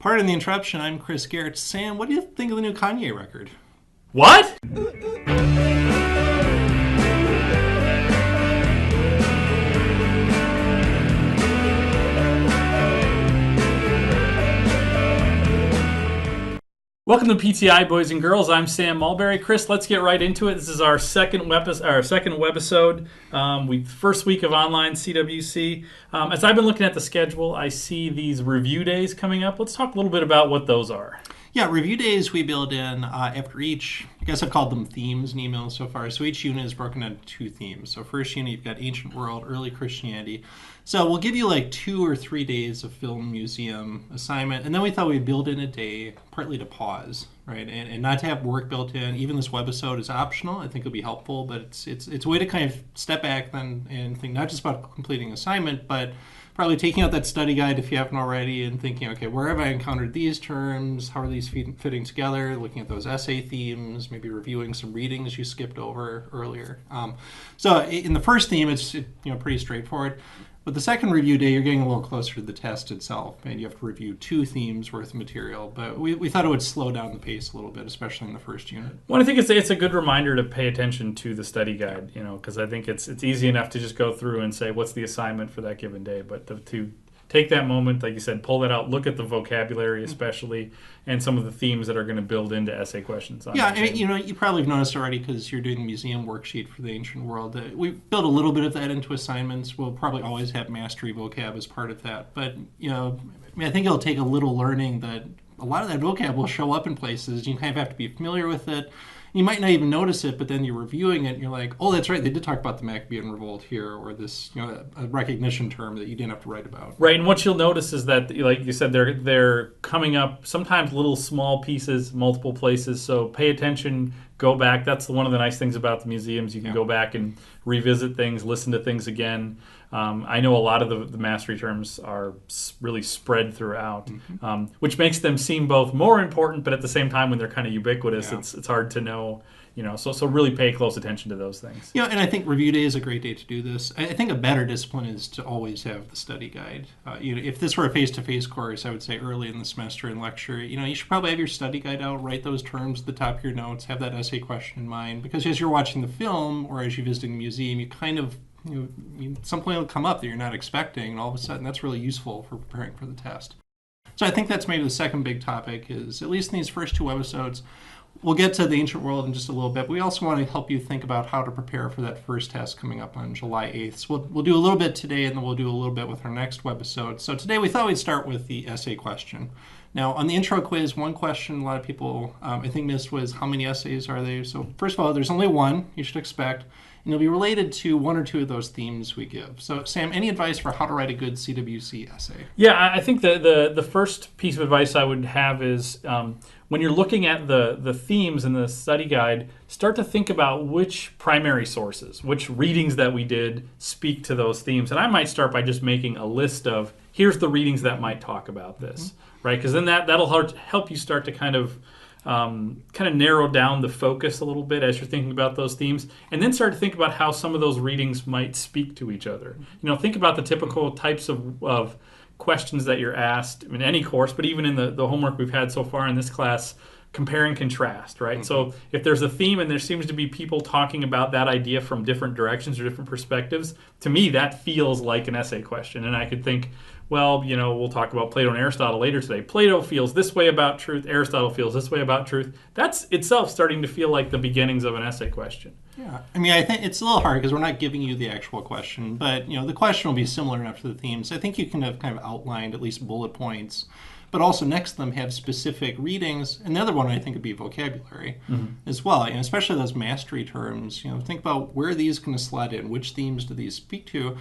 Pardon the interruption, I'm Chris Gehrz. Sam, what do you think of the new Kanye record? What? Welcome to PTI, boys and girls. I'm Sam Mulberry. Chris, let's get right into it. This is our second webisode. First week of online CWC. As I've been looking at the schedule, I see these review days coming up. Let's talk a little bit about what those are. Yeah, review days we build in after each, I guess I've called them themes in emails so far. So each unit is broken into two themes. So first unit, you've got Ancient World, Early Christianity. So we'll give you like 2 or 3 days of film museum assignment. And then we thought we'd build in a day partly to pause, right? And not to have work built in. Even this webisode is optional. I think it'll be helpful, but it's a way to kind of step back then and think not just about completing assignment, but probably taking out that study guide if you haven't already and thinking, okay, where have I encountered these terms? How are these fitting together? Looking at those essay themes, maybe reviewing some readings you skipped over earlier. So in the first theme, it's pretty straightforward. But the second review day, you're getting a little closer to the test itself, and you have to review 2 themes worth of material. But we thought it would slow down the pace a little bit, especially in the first unit. Well, I think it's a good reminder to pay attention to the study guide, because I think it's easy enough to just go through and say, what's the assignment for that given day? But to take that moment, like you said, pull that out, look at the vocabulary especially, and some of the themes that are going to build into essay questions. Yeah, I mean, you probably have noticed already because you're doing the museum worksheet for the Ancient World. We built a little bit of that into assignments. We'll probably always have mastery vocab as part of that. But, I think it'll take a little learning that a lot of that vocab will show up in places. You kind of have to be familiar with it. You might not even notice it, but then you're reviewing it and you're like, oh, that's right, they did talk about the Maccabean Revolt here, or this, a recognition term that you didn't have to write about. Right, and what you'll notice is that, like you said, they're coming up sometimes little small pieces, multiple places, so pay attention, go back. That's one of the nice things about the museums. You can go back and revisit things, listen to things again. I know a lot of the mastery terms are really spread throughout, which makes them seem both more important, but at the same time, when they're kind of ubiquitous, it's hard to know. So really pay close attention to those things. And I think review day is a great day to do this. I think a better discipline is to always have the study guide. If this were a face-to-face course, I would say early in the semester in lecture, you should probably have your study guide out, write those terms at the top of your notes, have that essay question in mind, because as you're watching the film or as you're visiting the museum, you kind of something will come up that you're not expecting, and all of a sudden that's really useful for preparing for the test. So I think that's maybe the second big topic is, at least in these first 2 episodes, we'll get to the Ancient World in just a little bit. But we also want to help you think about how to prepare for that first test coming up on July 8th. So we'll do a little bit today, and then we'll do a little bit with our next webisode. So today we thought we'd start with the essay question. Now, on the intro quiz, one question a lot of people, I think, missed was how many essays are there? So first of all, there's only one, you should expect. And it'll be related to 1 or 2 of those themes we give. So, Sam, any advice for how to write a good CWC essay? Yeah, I think the first piece of advice I would have is when you're looking at the themes in the study guide, start to think about which primary sources, which readings that we did speak to those themes. And I might start by just making a list of, here's the readings that might talk about this, right? Because then that'll help you start to kind of narrow down the focus a little bit as you're thinking about those themes, and then start to think about how some of those readings might speak to each other. Think about the typical types of questions that you're asked in any course, but even in the homework we've had so far in this class, compare and contrast, right? So if there's a theme and there seems to be people talking about that idea from different directions or different perspectives, to me that feels like an essay question. And I could think, well, we'll talk about Plato and Aristotle later today. Plato feels this way about truth. Aristotle feels this way about truth. That's itself starting to feel like the beginnings of an essay question. Yeah, I think it's a little hard because we're not giving you the actual question, but the question will be similar enough to the themes. I think you can have kind of outlined at least bullet points, but also next to them have specific readings. And the other one I think would be vocabulary as well, especially those mastery terms. Think about where are these going to slot in, which themes do these speak to.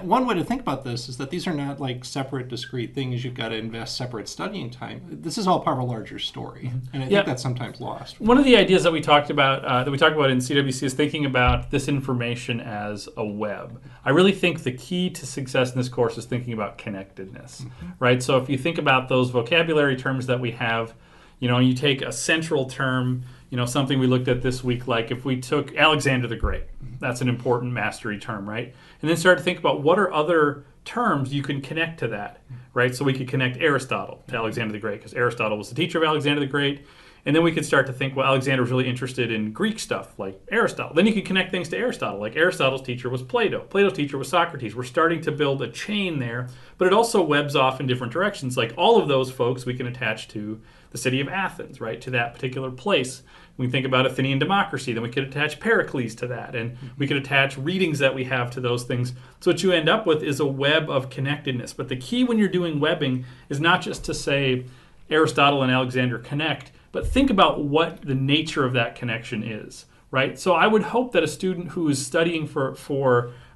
One way to think about this is that these are not like separate, discrete things you've got to invest separate studying time. This is all part of a larger story, and I think that's sometimes lost. One of the ideas that we talked about in CWC is thinking about this information as a web. I really think the key to success in this course is thinking about connectedness, right? So if you think about those vocabulary terms that we have, you take a central term, something we looked at this week, like if we took Alexander the Great, that's an important mastery term, right? And then start to think about what are other terms, you can connect to that, right? So we could connect Aristotle to Alexander the Great because Aristotle was the teacher of Alexander the Great. And then we could start to think, well, Alexander was really interested in Greek stuff like Aristotle. Then you could connect things to Aristotle, like Aristotle's teacher was Plato. Plato's teacher was Socrates. We're starting to build a chain there, but it also webs off in different directions. Like all of those folks we can attach to the city of Athens, right, to that particular place. When we think about Athenian democracy, then we could attach Pericles to that, and we could attach readings that we have to those things. So what you end up with is a web of connectedness. But the key when you're doing webbing is not just to say Aristotle and Alexander connect, but think about what the nature of that connection is, right? So I would hope that a student who is studying for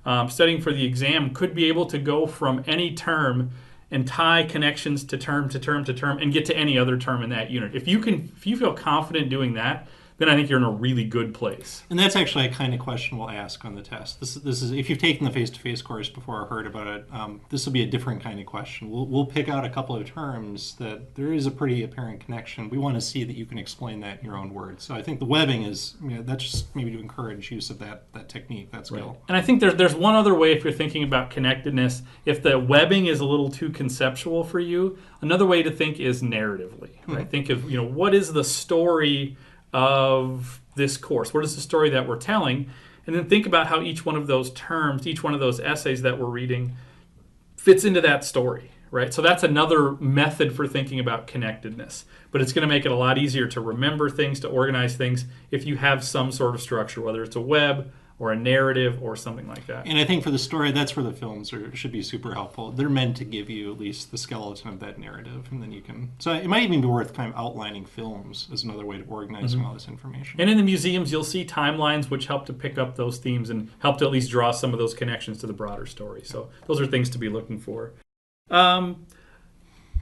the exam could be able to go from any term and tie connections to term to term to term and get to any other term in that unit. If you feel confident doing that, then I think you're in a really good place. And that's actually a kind of question we'll ask on the test. This is if you've taken the face-to-face course before or heard about it, this will be a different kind of question. We'll pick out a couple of terms that there is a pretty apparent connection. We want to see that you can explain that in your own words. So I think the webbing is, that's just maybe to encourage use of that technique, that skill. Right. And I think there's one other way if you're thinking about connectedness. If the webbing is a little too conceptual for you, another way to think is narratively. Right? Think of what is the story of this course? What is the story that we're telling? And then think about how each one of those terms, each one of those essays that we're reading fits into that story, right? So that's another method for thinking about connectedness. But it's going to make it a lot easier to remember things, to organize things, if you have some sort of structure, whether it's a web or a narrative or something like that. And I think for the story, that's where the films should be super helpful. They're meant to give you at least the skeleton of that narrative, and then you can... So it might even be worth kind of outlining films as another way to organizing all this information. And in the museums, you'll see timelines which help to pick up those themes and help to at least draw some of those connections to the broader story. So those are things to be looking for.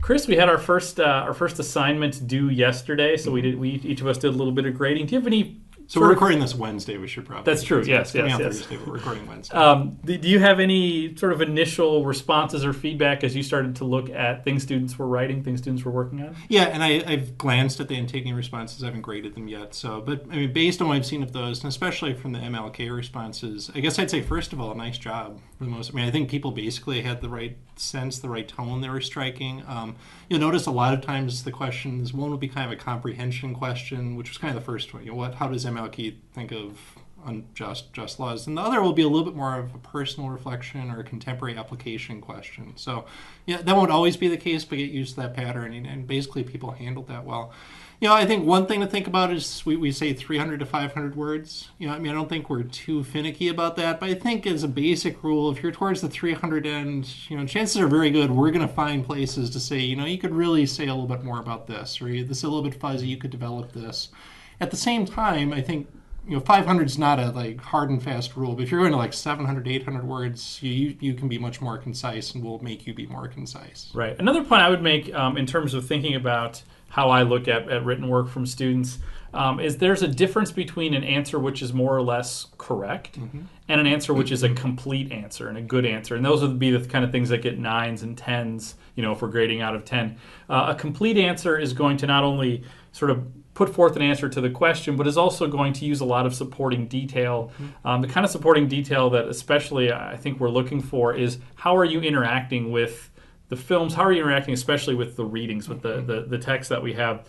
Chris, we had our first assignment due yesterday, so we each of us did a little bit of grading. Do you have any... So we're recording this Wednesday. We should probably... That's true. Yes. Thursday, but we're recording Wednesday. Do you have any sort of initial responses or feedback as you started to look at things students were writing, things students were working on? Yeah, and I've glanced at the Antigone responses. I haven't graded them yet. But I mean, based on what I've seen of those, and especially from the MLK responses, I guess I'd say first of all, nice job for the most. I mean, I think people basically had the right sense, the right tone they were striking. You'll notice a lot of times the questions, one will be kind of a comprehension question, which was kind of the first one. How does MLK think of just laws? And the other will be a little bit more of a personal reflection or a contemporary application question. So, yeah, that won't always be the case, but get used to that pattern. And basically, people handled that well. I think one thing to think about is we say 300 to 500 words. I don't think we're too finicky about that, but I think as a basic rule, if you're towards the 300 end, chances are very good we're going to find places to say, you could really say a little bit more about this, or this is a little bit fuzzy, you could develop this. At the same time, I think 500 is not a hard and fast rule, but if you're going to 700, 800 words, you can be much more concise, and we'll make you be more concise. Right. Another point I would make in terms of thinking about how I look at written work from students is there's a difference between an answer which is more or less correct and an answer which is a complete answer and a good answer. And those would be the kind of things that get 9s and 10s, if we're grading out of 10. A complete answer is going to not only sort of put forth an answer to the question, but is also going to use a lot of supporting detail. The kind of supporting detail that especially I think we're looking for is how are you interacting with the films, how are you interacting especially with the readings, with the text that we have.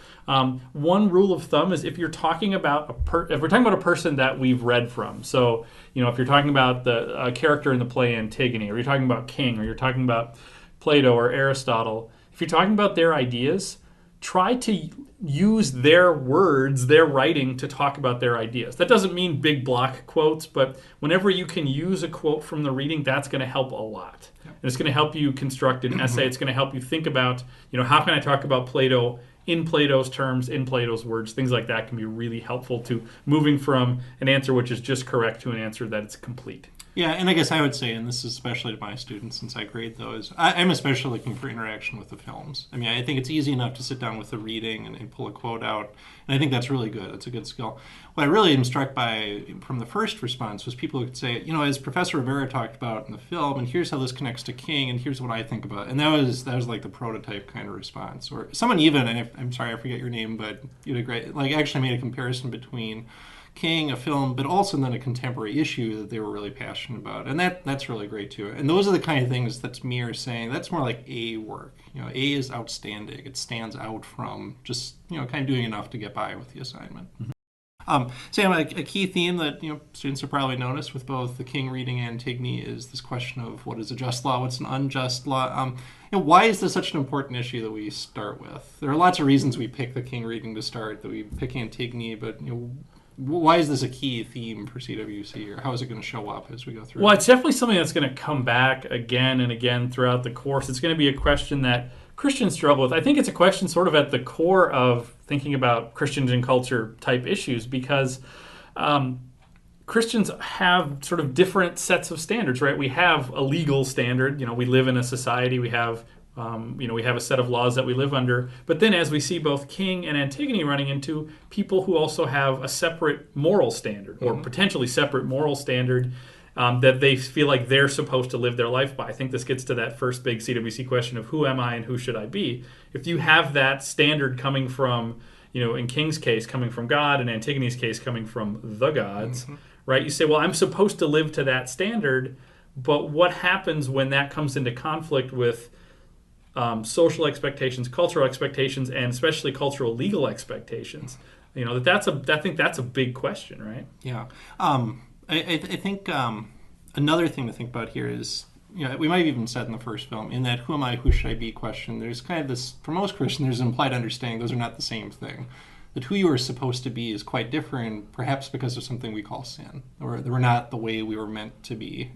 One rule of thumb is if you're talking about if we're talking about a person that we've read from, so if you're talking about a character in the play Antigone, or you're talking about King, or you're talking about Plato or Aristotle, if you're talking about their ideas, try to use their words, their writing, to talk about their ideas. That doesn't mean big block quotes, but whenever you can use a quote from the reading, that's going to help a lot. And it's going to help you construct an essay. It's going to help you think about, how can I talk about Plato in Plato's terms, in Plato's words? Things like that can be really helpful to moving from an answer which is just correct to an answer that it's complete. Yeah, and I guess I would say, and this is especially to my students since I grade those, I'm especially looking for interaction with the films. I mean, I think it's easy enough to sit down with the reading and pull a quote out, and I think that's really good. It's a good skill. What I really am struck by from the first response was people who could say, as Professor Rivera talked about in the film, and here's how this connects to King, and here's what I think about it. And that was like the prototype kind of response. Or someone even, and I'm sorry, I forget your name, but you did great, actually made a comparison between king, a film, but also then a contemporary issue that they were really passionate about. And that's really great too. And those are the kind of things that to me are saying that's more like A work. A is outstanding. It stands out from just, kind of doing enough to get by with the assignment. Sam, a key theme that students have probably noticed with both the King reading and Antigone is this question of what is a just law, what's an unjust law. Why is this such an important issue that we start with? There are lots of reasons we pick the King reading to start, that we pick Antigone, but why is this a key theme for CWC, or how is it going to show up as we go through? Well, it's definitely something that's going to come back again and again throughout the course. It's going to be a question that Christians struggle with. I think it's a question sort of at the core of thinking about Christians and culture type issues, because Christians have sort of different sets of standards, right? We have a legal standard. We live in a society. We have we have a set of laws that we live under. But then as we see both King and Antigone running into people who also have a separate moral standard, or potentially separate moral standard, that they feel like they're supposed to live their life by. I think this gets to that first big CWC question of who am I and who should I be? If you have that standard coming from, in King's case, coming from God, and Antigone's case coming from the gods, right? You say, well, I'm supposed to live to that standard, but what happens when that comes into conflict with social expectations, cultural expectations, and especially cultural legal expectations? I think that's a big question, right? Yeah. I think another thing to think about here is, we might have even said in the first film, in that who am I, who should I be question, there's kind of this, for most Christians, there's an implied understanding those are not the same thing. That who you are supposed to be is quite different, perhaps because of something we call sin, or that we're not the way we were meant to be.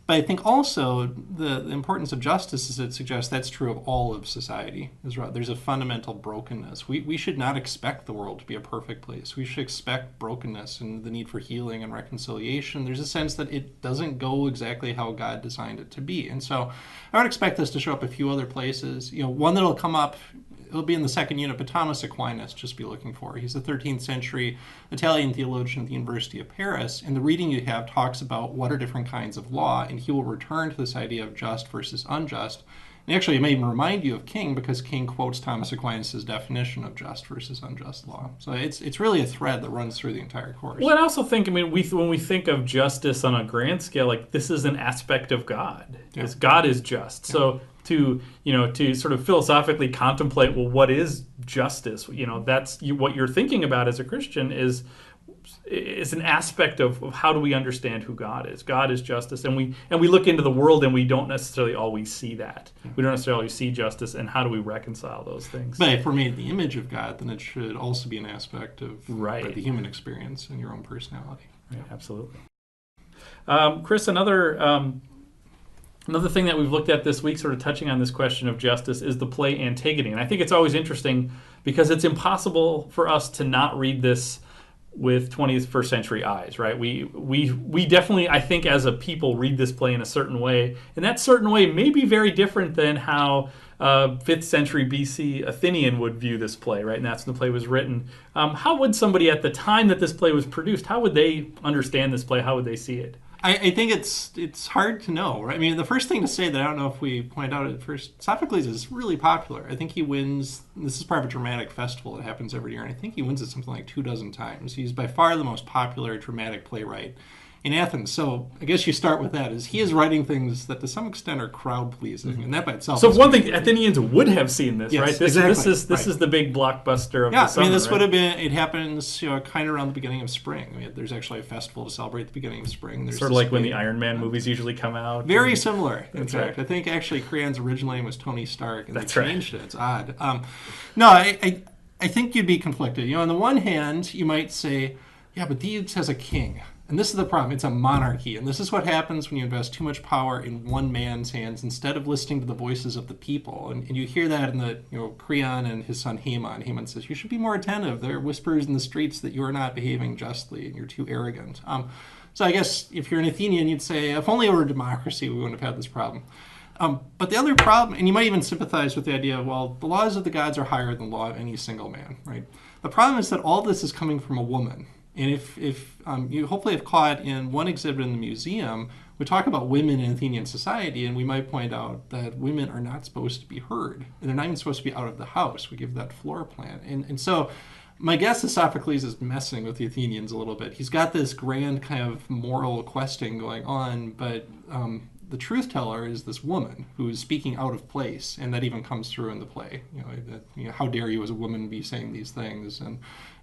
But I think also the importance of justice is it suggests that's true of all of society. There's a fundamental brokenness. We should not expect the world to be a perfect place. We should expect brokenness and the need for healing and reconciliation. There's a sense that it doesn't go exactly how God designed it to be. And so I would expect this to show up a few other places. One that'll come up, it'll be in the second unit, but Thomas Aquinas, just be looking for. He's a 13th century Italian theologian at the University of Paris, and the reading you have talks about what are different kinds of law, and he will return to this idea of just versus unjust. And actually, it may even remind you of King, because King quotes Thomas Aquinas' definition of just versus unjust law. So it's really a thread that runs through the entire course. Well, I also think, when we think of justice on a grand scale, like this is an aspect of God. Yeah. God is just. Yeah. So to sort of philosophically contemplate, well, what is justice? That's what you're thinking about as a Christian is an aspect of how do we understand who God is. God is justice, and we look into the world and we don't necessarily always see that. We don't necessarily see justice, and how do we reconcile those things? But if we're made in the image of God, then it should also be an aspect of the human experience and your own personality. Right, absolutely. Chris, another thing that we've looked at this week, sort of touching on this question of justice, is the play Antigone. And I think it's always interesting because it's impossible for us to not read this with 21st century eyes, right? We definitely, I think, as a people, read this play in a certain way, and that certain way may be very different than how 5th century BC Athenian would view this play, right? And that's when the play was written. How would somebody at the time that this play was produced, how would they understand this play? How would they see it? I think it's hard to know, right? The first thing to say that I don't know if we point out at first, Sophocles is really popular. I think he wins, this is part of a dramatic festival that happens every year, and I think he wins it something like 24 times. He's by far the most popular dramatic playwright in Athens. So I guess you start with that, is he is writing things that to some extent are crowd-pleasing, and that by itself So one thing, Athenians would have seen this, yes, right? This is the big blockbuster of the summer. This would have been, it happens kind of around the beginning of spring. There's actually a festival to celebrate the beginning of spring. There's sort of like when the Iron Man movies usually come out. Very similar, in fact. Right. I think actually Creon's original name was Tony Stark, and they changed it. It's odd. I think you'd be conflicted. On the one hand, you might say, yeah, but Thebes has a king. And this is the problem. It's a monarchy. And this is what happens when you invest too much power in one man's hands instead of listening to the voices of the people. And you hear that in the Creon and his son Haemon. Haemon says, you should be more attentive. There are whispers in the streets that you're not behaving justly and you're too arrogant. So I guess if you're an Athenian, you'd say, if only it were a democracy, we wouldn't have had this problem. But the other problem, and you might even sympathize with the idea of, well, the laws of the gods are higher than the law of any single man, right? The problem is that all this is coming from a woman. And if you hopefully have caught in one exhibit in the museum, we talk about women in Athenian society, and we might point out that women are not supposed to be heard. And they're not even supposed to be out of the house. We give that floor plan. And so My guess is Sophocles is messing with the Athenians a little bit. He's got this grand kind of moral questing going on, but the truth teller is this woman who is speaking out of place, and that even comes through in the play. How dare you as a woman be saying these things? And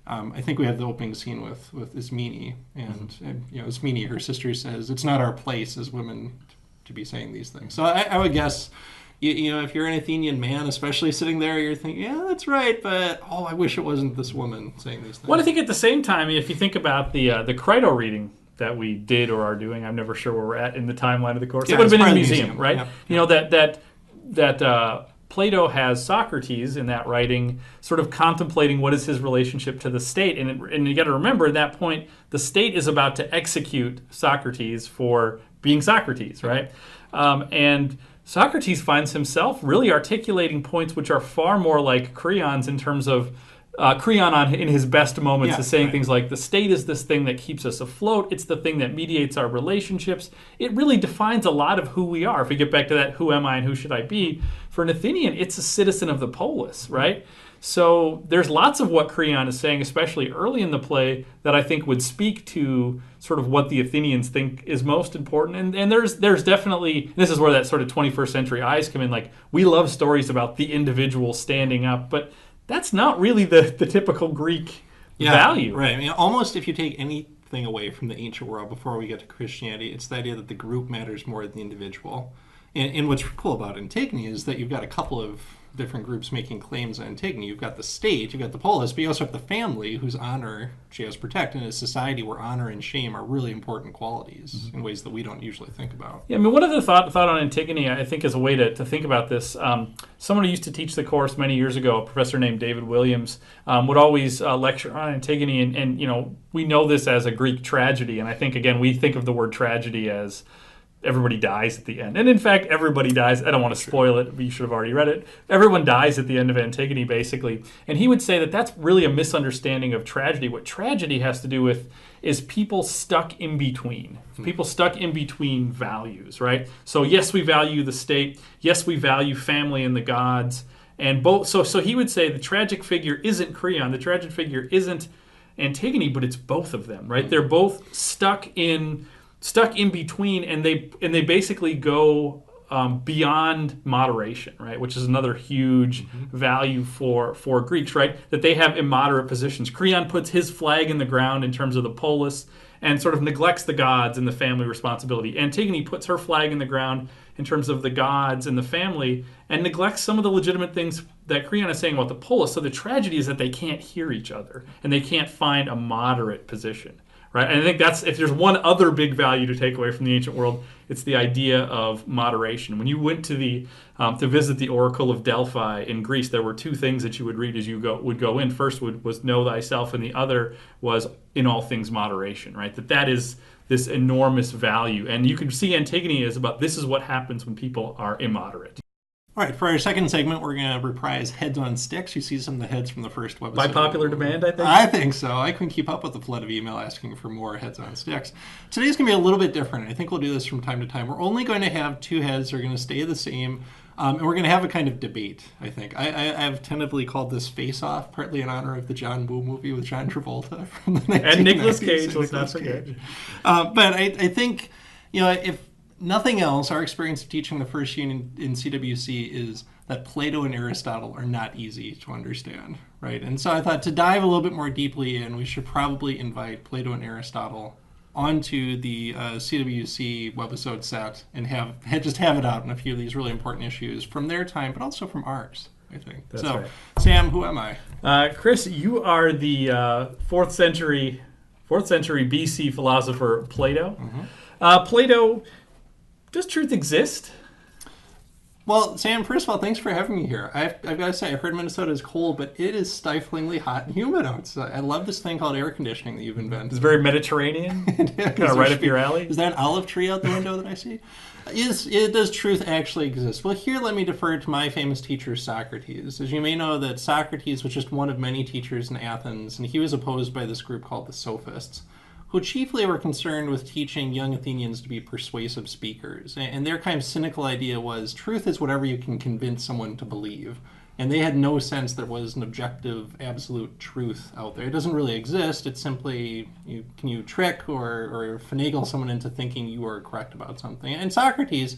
I think we have the opening scene with Ismene, and Ismene, her sister, says it's not our place as women to be saying these things. So I would guess, if you're an Athenian man, especially sitting there, you're thinking, yeah, that's right, but I wish it wasn't this woman saying these things. Well, I think at the same time, if you think about the Crito reading that we did or are doing, I'm never sure where we're at in the timeline of the course. It would have been in the museum, right? Yep. That Plato has Socrates in that writing sort of contemplating what is his relationship to the state. And you got to remember, at that point, the state is about to execute Socrates for being Socrates, right? And Socrates finds himself really articulating points which are far more like Creon's in terms of Creon in his best moments is saying things like, the state is this thing that keeps us afloat. It's the thing that mediates our relationships. It really defines a lot of who we are. If we get back to that, who am I and who should I be? For an Athenian, it's a citizen of the polis, right? So there's lots of what Creon is saying, especially early in the play, that I think would speak to sort of what the Athenians think is most important. And there's definitely, this is where that sort of 21st century eyes come in, like, we love stories about the individual standing up, but that's not really the typical Greek value. Right. I mean, almost if you take anything away from the ancient world before we get to Christianity, it's the idea that the group matters more than the individual. And what's cool about Antigone is that you've got a couple of different groups making claims on Antigone. You've got the state, you've got the polis, but you also have the family whose honor she has protected in a society where honor and shame are really important qualities in ways that we don't usually think about. Yeah, I mean, one other thought on Antigone, I think, is a way to think about this. Someone who used to teach the course many years ago, a professor named David Williams, would always lecture on Antigone, and we know this as a Greek tragedy, and I think, again, we think of the word tragedy as everybody dies at the end. And in fact, everybody dies. I don't want to spoil it, but you should have already read it. Everyone dies at the end of Antigone, basically. And he would say that that's really a misunderstanding of tragedy. What tragedy has to do with is people stuck in between. People stuck in between values, right? So yes, we value the state. Yes, we value family and the gods. And both. So he would say the tragic figure isn't Creon. The tragic figure isn't Antigone, but it's both of them, right? They're both stuck in between, and they basically go beyond moderation, right? Which is another huge value for Greeks, right? That they have immoderate positions. Creon puts his flag in the ground in terms of the polis and sort of neglects the gods and the family responsibility. Antigone puts her flag in the ground in terms of the gods and the family and neglects some of the legitimate things that Creon is saying about the polis. So the tragedy is that they can't hear each other and they can't find a moderate position. Right, and I think that's, if there's one other big value to take away from the ancient world, it's the idea of moderation. When you went to to visit the Oracle of Delphi in Greece, there were two things that you would read as you would go in. First was know thyself, and the other was in all things moderation. Right, that is this enormous value, and you can see Antigone is about this is what happens when people are immoderate. All right, for our second segment, we're going to reprise Heads on Sticks. You see some of the heads from the first webisode. By popular demand, I think? I think so. I couldn't keep up with the flood of email asking for more Heads on Sticks. Today's going to be a little bit different. I think we'll do this from time to time. We're only going to have two heads. They're going to stay the same. And we're going to have a kind of debate, I think. I've tentatively called this Face Off, partly in honor of the John Woo movie with John Travolta from the 1990s. And Nicolas Cage, let's not forget. But I think, if nothing else, our experience of teaching the first unit in CWC is that Plato and Aristotle are not easy to understand, right? And so I thought to dive a little bit more deeply in, we should probably invite Plato and Aristotle onto the CWC webisode set and have it out on a few of these really important issues from their time, but also from ours, I think. That's right. Sam, who am I? Chris, you are the 4th century BC philosopher Plato. Plato, does truth exist? Well, Sam, first of all, thanks for having me here. I've got to say, I heard Minnesota is cold, but it is stiflingly hot and humid outside. I love this thing called air conditioning that you've invented. It's very Mediterranean, kind of right up your alley. Is that an olive tree out the window that I see? Does truth actually exist? Well, here let me defer to my famous teacher, Socrates. As you may know, that Socrates was just one of many teachers in Athens, and he was opposed by this group called the Sophists, who chiefly were concerned with teaching young Athenians to be persuasive speakers. And their kind of cynical idea was truth is whatever you can convince someone to believe. And they had no sense there was an objective, absolute truth out there. It doesn't really exist. It's simply, can you trick or finagle someone into thinking you are correct about something? And Socrates,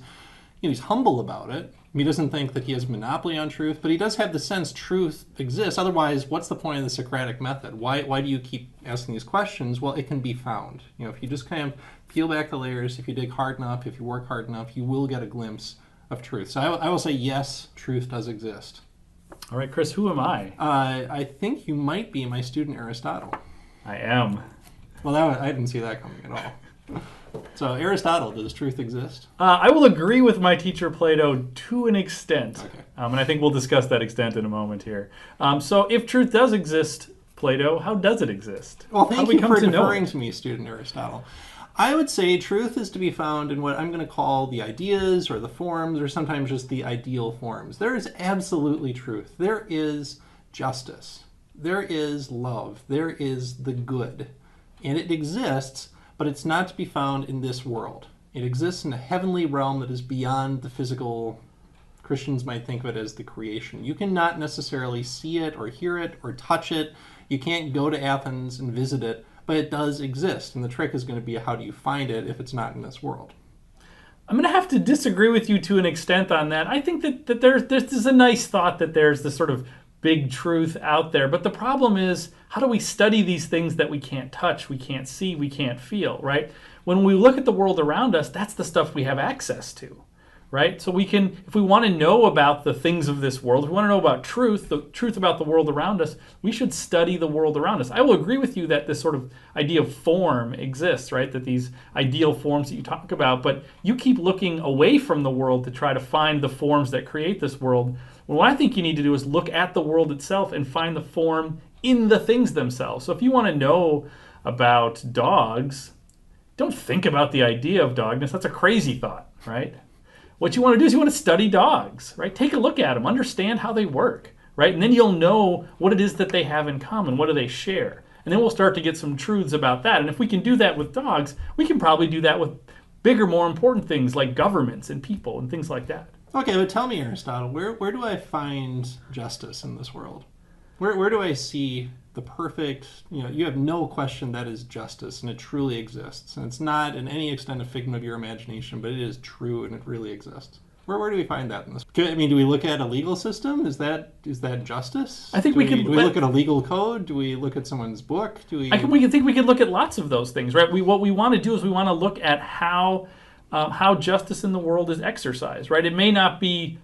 he's humble about it. He doesn't think that he has monopoly on truth, but he does have the sense truth exists. Otherwise, what's the point of the Socratic method? Why do you keep asking these questions? Well, it can be found. If you just kind of peel back the layers, if you dig hard enough, if you work hard enough, you will get a glimpse of truth. So I will say, yes, truth does exist. All right, Chris, who am I? I think you might be my student Aristotle. I am. Well, I didn't see that coming at all. So, Aristotle, does truth exist? I will agree with my teacher Plato to an extent. Okay. And I think we'll discuss that extent in a moment here. So if truth does exist, Plato, how does it exist? Well, how thank do we you come for to know deferring it? to me, student Aristotle. I would say truth is to be found in what I'm going to call the ideas or the forms or sometimes just the ideal forms. There is absolutely truth. There is justice. There is love. There is the good. And it exists, but it's not to be found in this world. It exists in a heavenly realm that is beyond the physical. Christians might think of it as the creation. You cannot necessarily see it or hear it or touch it. You can't go to Athens and visit it, but it does exist. And the trick is going to be how do you find it if it's not in this world? I'm going to have to disagree with you to an extent on that. I think that there's a nice thought that there's this sort of big truth out there. But the problem is, how do we study these things that we can't touch, we can't see, we can't feel, right? When we look at the world around us, that's the stuff we have access to, right? So we can, if we want to know about the things of this world, if we want to know about truth, the truth about the world around us, we should study the world around us. I will agree with you that this sort of idea of form exists, right? That these ideal forms that you talk about, but you keep looking away from the world to try to find the forms that create this world. Well, what I think you need to do is look at the world itself and find the form in the things themselves. So if you want to know about dogs, don't think about the idea of dogness. That's a crazy thought, right? What you want to do is you want to study dogs, right? Take a look at them, understand how they work, right? And then you'll know what it is that they have in common, what do they share. And then we'll start to get some truths about that. And if we can do that with dogs, we can probably do that with bigger, more important things like governments and people and things like that. Okay, but tell me, Aristotle, where do I find justice in this world? Where do I see the perfect, you have no question that is justice, and it truly exists. And it's not in any extent a figment of your imagination, but it is true, and it really exists. Where do we find that in this? I mean, do we look at a legal system? Is that justice? I think do we look at a legal code? Do we look at someone's book? I think we could look at lots of those things, right? What we want to do is we want to look at how justice in the world is exercised, right? It may not be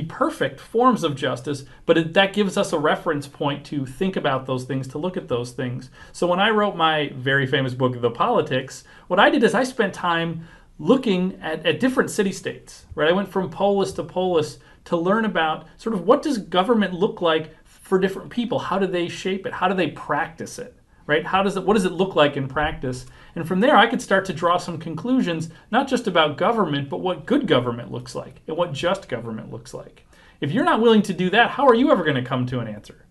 perfect forms of justice, but that gives us a reference point to think about those things, to look at those things. So when I wrote my very famous book, The Politics, what I did is I spent time looking at different city-states, right? I went from polis to polis to learn about sort of what does government look like for different people? How do they shape it? How do they practice it? Right? What does it look like in practice? And from there, I could start to draw some conclusions, not just about government, but what good government looks like and what just government looks like. If you're not willing to do that, how are you ever going to come to an answer?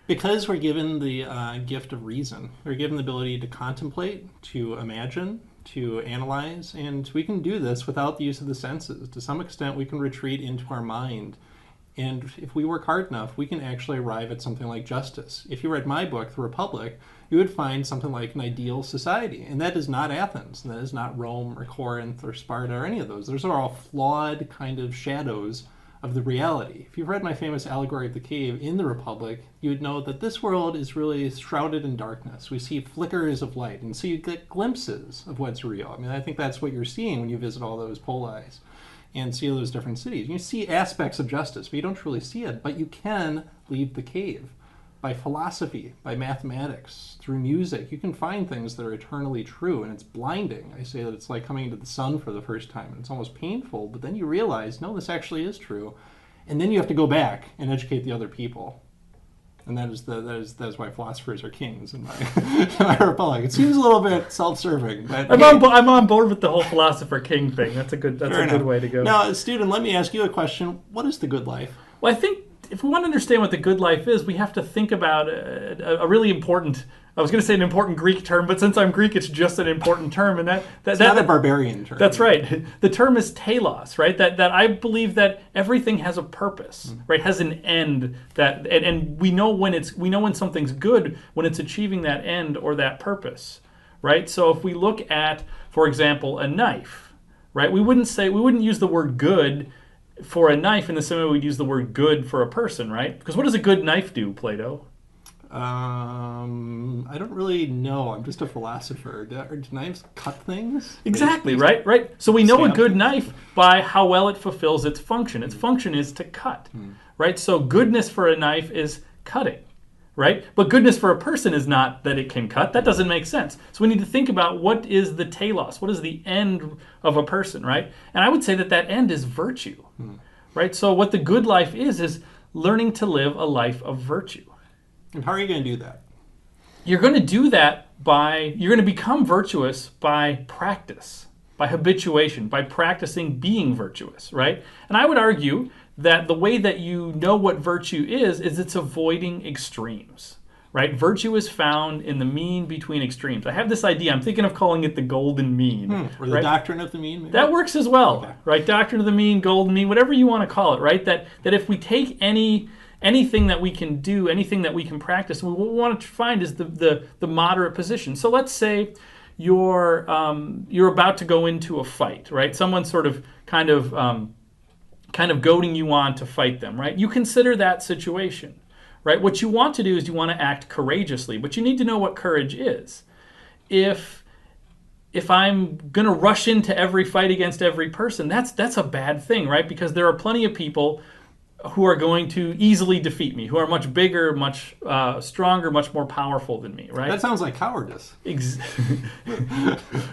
Because we're given the gift of reason. We're given the ability to contemplate, to imagine, to analyze, and we can do this without the use of the senses. To some extent, we can retreat into our mind. And if we work hard enough, we can actually arrive at something like justice. If you read my book, The Republic, you would find something like an ideal society. And that is not Athens. And that is not Rome or Corinth or Sparta or any of those. Those are all flawed kind of shadows of the reality. If you've read my famous allegory of the cave in The Republic, you would know that this world is really shrouded in darkness. We see flickers of light, and so you get glimpses of what's real. I mean, I think that's what you're seeing when you visit all those polis and see those different cities. You see aspects of justice, but you don't truly see it. But you can leave the cave by philosophy, by mathematics, through music. You can find things that are eternally true, and it's blinding. I say that it's like coming into the sun for the first time, and it's almost painful, but then you realize, no, this actually is true. And then you have to go back and educate the other people. And that is why philosophers are kings in my republic. It seems a little bit self-serving, but I'm on board with the whole philosopher king thing. That's a good way to go. Now, student, let me ask you a question. What is the good life? Well, I think if we want to understand what the good life is, we have to think about a really important, I was going to say an important Greek term, but since I'm Greek, it's just an important term. And it's not a barbarian term. That's right. The term is telos, right? That I believe that everything has a purpose, right? Has an end, and we know when something's good when it's achieving that end or that purpose, right? So if we look at, for example, a knife, right? We wouldn't use the word good for a knife in the same way we'd use the word good for a person, right? Because what does a good knife do, Plato? I don't really know. I'm just a philosopher. Do knives cut things? Exactly, right? So we know a good knife by how well it fulfills its function. Its function is to cut, right? So goodness for a knife is cutting, right? But goodness for a person is not that it can cut. That doesn't make sense. So we need to think about what is the telos, what is the end of a person, right? And I would say that end is virtue, right? So what the good life is learning to live a life of virtue. And how are you going to do that? You're going to do that you're going to become virtuous by practice, by habituation, by practicing being virtuous, right? And I would argue that the way that you know what virtue is it's avoiding extremes, right? Virtue is found in the mean between extremes. I have this idea, I'm thinking of calling it the golden mean. Or the doctrine of the mean, maybe? That works as well, okay. Right? Doctrine of the mean, golden mean, whatever you want to call it, right? That if we take anything that we can do, anything that we can practice, what we want to find is the moderate position. So let's say you're about to go into a fight, right? Someone's sort of kind of goading you on to fight them, right? You consider that situation, right? What you want to do is you want to act courageously, but you need to know what courage is. If I'm going to rush into every fight against every person, that's a bad thing, right? Because there are plenty of people who are going to easily defeat me, who are much bigger, much stronger, much more powerful than me, right? That sounds like cowardice.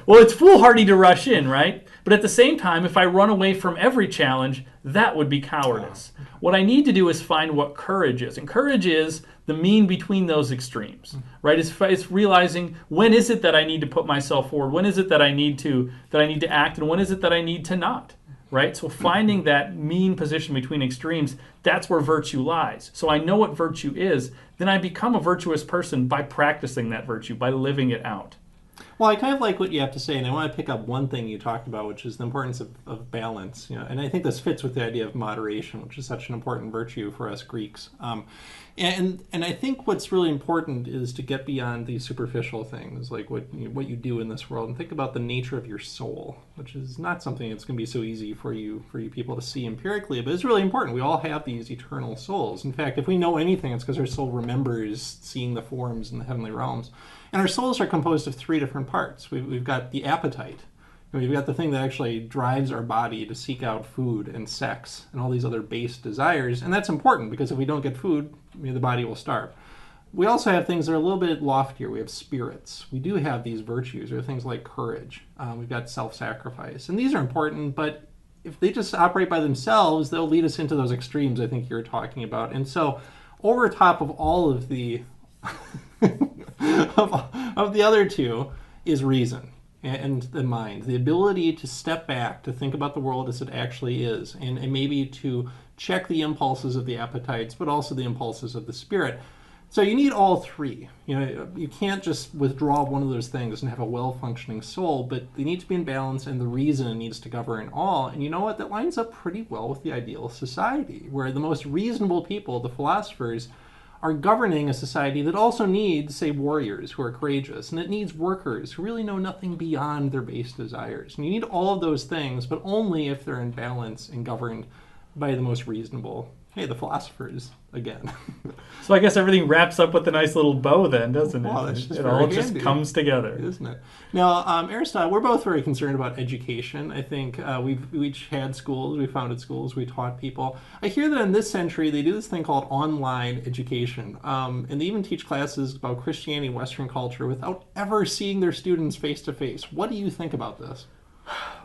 Well, it's foolhardy to rush in, right? But at the same time, if I run away from every challenge, that would be cowardice. What I need to do is find what courage is. And courage is the mean between those extremes, right? It's realizing when is it that I need to put myself forward? When is it that I need to act? And when is it that I need to not? Right? So finding that mean position between extremes, that's where virtue lies. So I know what virtue is, then I become a virtuous person by practicing that virtue, by living it out. Well, I kind of like what you have to say, and I want to pick up one thing you talked about, which is the importance of balance. And I think this fits with the idea of moderation, which is such an important virtue for us Greeks. And I think what's really important is to get beyond these superficial things, like what you do in this world, and think about the nature of your soul, which is not something that's going to be so easy for you people to see empirically, but it's really important. We all have these eternal souls. In fact, if we know anything, it's because our soul remembers seeing the forms in the heavenly realms. And our souls are composed of three different parts. We've got the appetite. We've got the thing that actually drives our body to seek out food and sex and all these other base desires. And that's important because if we don't get food, the body will starve. We also have things that are a little bit loftier. We have spirits. We do have these virtues. There are things like courage. We've got self-sacrifice. And these are important, but if they just operate by themselves, they'll lead us into those extremes I think you're talking about. And so over top of all of the of the other two is reason and the mind, the ability to step back, to think about the world as it actually is, and maybe to check the impulses of the appetites, but also the impulses of the spirit. So you need all three. You can't just withdraw one of those things and have a well-functioning soul, but they need to be in balance, and the reason needs to govern all. And you know what? That lines up pretty well with the ideal society, where the most reasonable people, the philosophers, are governing a society that also needs, say, warriors who are courageous, and it needs workers who really know nothing beyond their base desires. And you need all of those things, but only if they're in balance and governed by the most reasonable, the philosophers, again. So I guess everything wraps up with a nice little bow then, doesn't it? Well, that's just it all just comes together. Isn't it? Now, Aristotle, we're both very concerned about education. I think we each had schools, we founded schools, we taught people. I hear that in this century they do this thing called online education. And they even teach classes about Christianity and Western culture without ever seeing their students face to face. What do you think about this?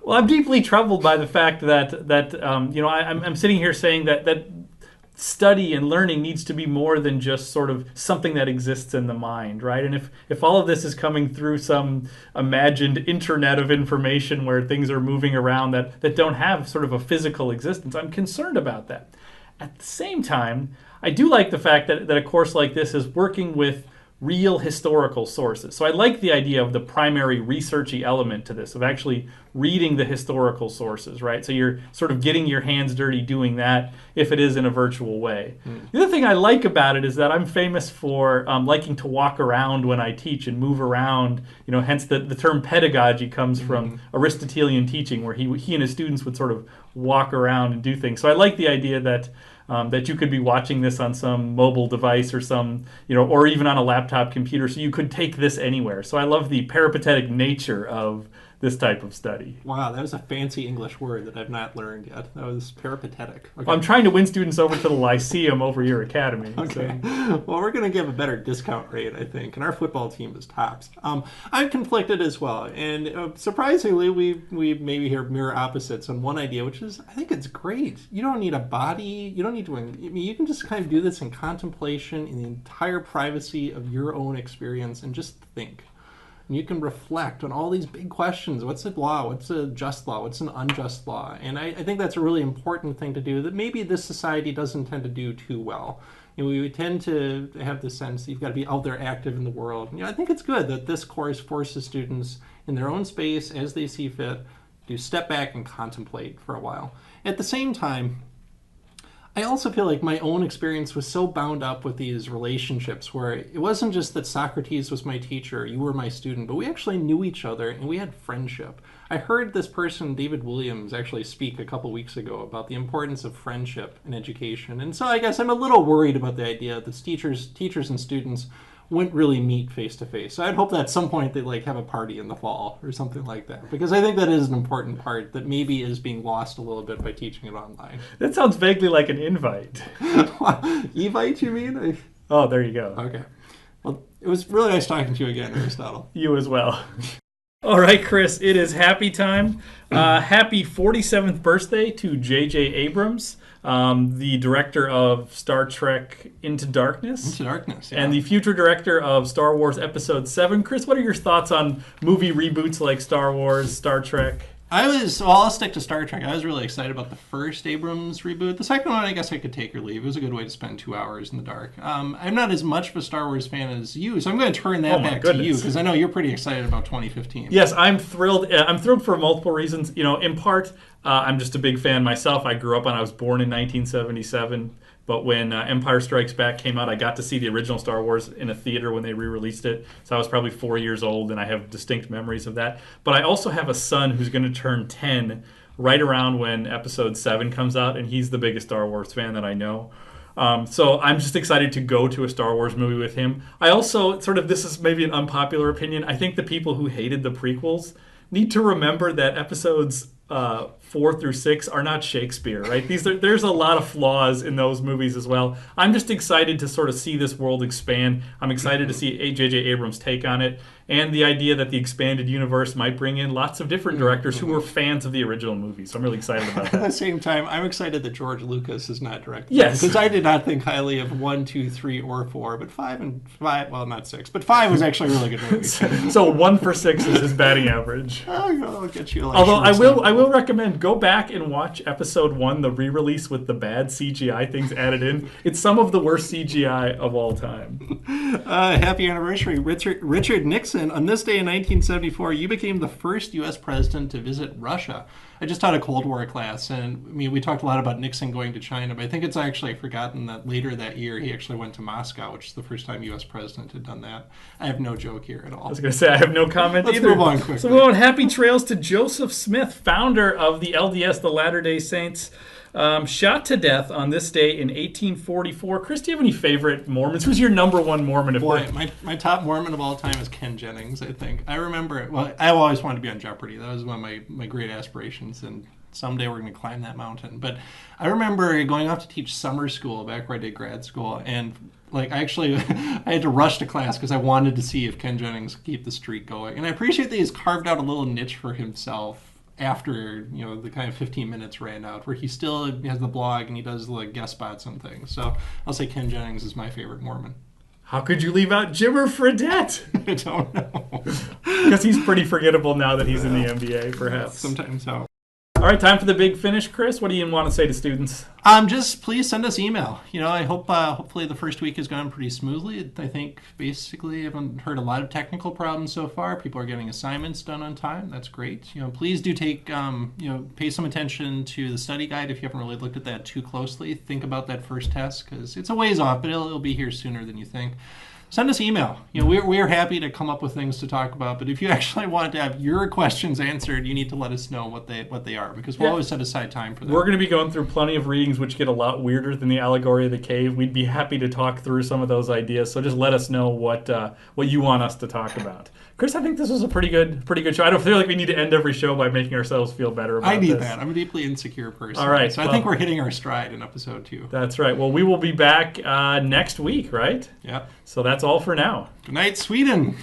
Well, I'm deeply troubled by the fact that I'm sitting here saying that study and learning needs to be more than just sort of something that exists in the mind, right? And if all of this is coming through some imagined internet of information where things are moving around that don't have sort of a physical existence, I'm concerned about that. At the same time, I do like the fact that a course like this is working with real historical sources. So I like the idea of the primary researchy element to this, of actually reading the historical sources, right? So you're sort of getting your hands dirty doing that if it is in a virtual way. The other thing I like about it is that I'm famous for liking to walk around when I teach and move around, hence the term pedagogy comes from Aristotelian teaching, where he and his students would sort of walk around and do things. So I like the idea that that you could be watching this on some mobile device or some, or even on a laptop computer, so you could take this anywhere. So I love the peripatetic nature of this type of study. Wow, that was a fancy English word that I've not learned yet. That was peripatetic. Okay. Well, I'm trying to win students over to the Lyceum over your academy. Okay. So. Well, we're going to give a better discount rate, I think, and our football team is tops. I'm conflicted as well, and surprisingly, we maybe hear mirror opposites on one idea, which is I think it's great. You don't need a body. You don't need to. You can just kind of do this in contemplation, in the entire privacy of your own experience, and just think. And you can reflect on all these big questions. What's a law? What's a just law? What's an unjust law? And I think that's a really important thing to do that maybe this society doesn't tend to do too well. We tend to have the sense that you've got to be out there active in the world. I think it's good that this course forces students in their own space, as they see fit, to step back and contemplate for a while. At the same time, I also feel like my own experience was so bound up with these relationships where it wasn't just that Socrates was my teacher, you were my student, but we actually knew each other and we had friendship. I heard this person, David Williams, actually speak a couple weeks ago about the importance of friendship in education. And so I guess I'm a little worried about the idea that teachers and students wouldn't really meet face to face. So I'd hope that at some point they'd have a party in the fall or something like that, because I think that is an important part that maybe is being lost a little bit by teaching it online. That sounds vaguely like an invite. Evite, you mean? Oh, there you go. Okay. Well, it was really nice talking to you again, Aristotle. You as well. All right, Chris, it is happy time. Happy 47th birthday to J.J. Abrams, the director of Star Trek Into Darkness. Into Darkness, yeah. And the future director of Star Wars Episode 7. Chris, what are your thoughts on movie reboots like Star Wars, Star Trek? I'll stick to Star Trek. I was really excited about the first Abrams reboot. The second one, I guess I could take or leave. It was a good way to spend 2 hours in the dark. I'm not as much of a Star Wars fan as you, so I'm going to turn that back to you, because I know you're pretty excited about 2015. Yes, I'm thrilled. I'm thrilled for multiple reasons. In part, I'm just a big fan myself. I was born in 1977. But when Empire Strikes Back came out, I got to see the original Star Wars in a theater when they re-released it. So I was probably 4 years old, and I have distinct memories of that. But I also have a son who's going to turn 10 right around when Episode 7 comes out, and he's the biggest Star Wars fan that I know. So I'm just excited to go to a Star Wars movie with him. I also, this is maybe an unpopular opinion, I think the people who hated the prequels need to remember that episodes 4 through 6 are not Shakespeare, right? There's a lot of flaws in those movies as well. I'm just excited to sort of see this world expand. I'm excited to see J.J. Abrams' take on it, and the idea that the expanded universe might bring in lots of different directors who were fans of the original movie. So I'm really excited about that. At the same time, I'm excited that George Lucas is not directing. Yes. Because I did not think highly of 1, 2, 3, or 4, but 5, well, not 6, but 5 was actually a really good movie. So 1 for 6 is his batting average. I'll get you. Although I will recommend go back and watch Episode 1, the re-release with the bad CGI things added in. It's some of the worst CGI of all time. Happy anniversary, Richard Nixon. On this day in 1974, you became the first U.S. president to visit Russia. I just taught a Cold War class, and we talked a lot about Nixon going to China, but I think it's actually forgotten that later that year he actually went to Moscow, which is the first time U.S. president had done that. I have no joke here at all. I was going to say, I have no comment Let's either. Move on quickly. So move on. Happy trails to Joseph Smith, founder of the LDS, the Latter-day Saints. Shot to death on this day in 1844. Chris, do you have any favorite Mormons? Who's your number one Mormon? Boy, my top Mormon of all time is Ken Jennings, I think. I remember, I always wanted to be on Jeopardy. That was one of my great aspirations, and someday we're going to climb that mountain. But I remember going off to teach summer school back where I did grad school, and I had to rush to class because I wanted to see if Ken Jennings could keep the streak going. And I appreciate that he's carved out a little niche for himself after the kind of 15 minutes ran out, where he still has the blog and he does guest spots and things. So I'll say Ken Jennings is my favorite Mormon. How could you leave out Jimmer Fredette? I don't know. Because he's pretty forgettable now that he's in the NBA, perhaps. Sometimes so. All right, time for the big finish, Chris. What do you want to say to students? Just please send us email. I hope hopefully the first week has gone pretty smoothly. I think basically I haven't heard a lot of technical problems so far. People are getting assignments done on time. That's great. Please do take pay some attention to the study guide if you haven't really looked at that too closely. Think about that first test because it's a ways off, but it'll be here sooner than you think. Send us email. We're happy to come up with things to talk about, but if you actually want to have your questions answered, you need to let us know what they are, because we'll always set aside time for that. We're going to be going through plenty of readings which get a lot weirder than the allegory of the cave. We'd be happy to talk through some of those ideas, so just let us know what you want us to talk about. Chris, I think this was a pretty good show. I don't feel like we need to end every show by making ourselves feel better about this. that. I'm a deeply insecure person. All right. So I think we're hitting our stride in episode 2. That's right. Well, we will be back next week, right? Yeah. So that's all for now. Good night, Sweden.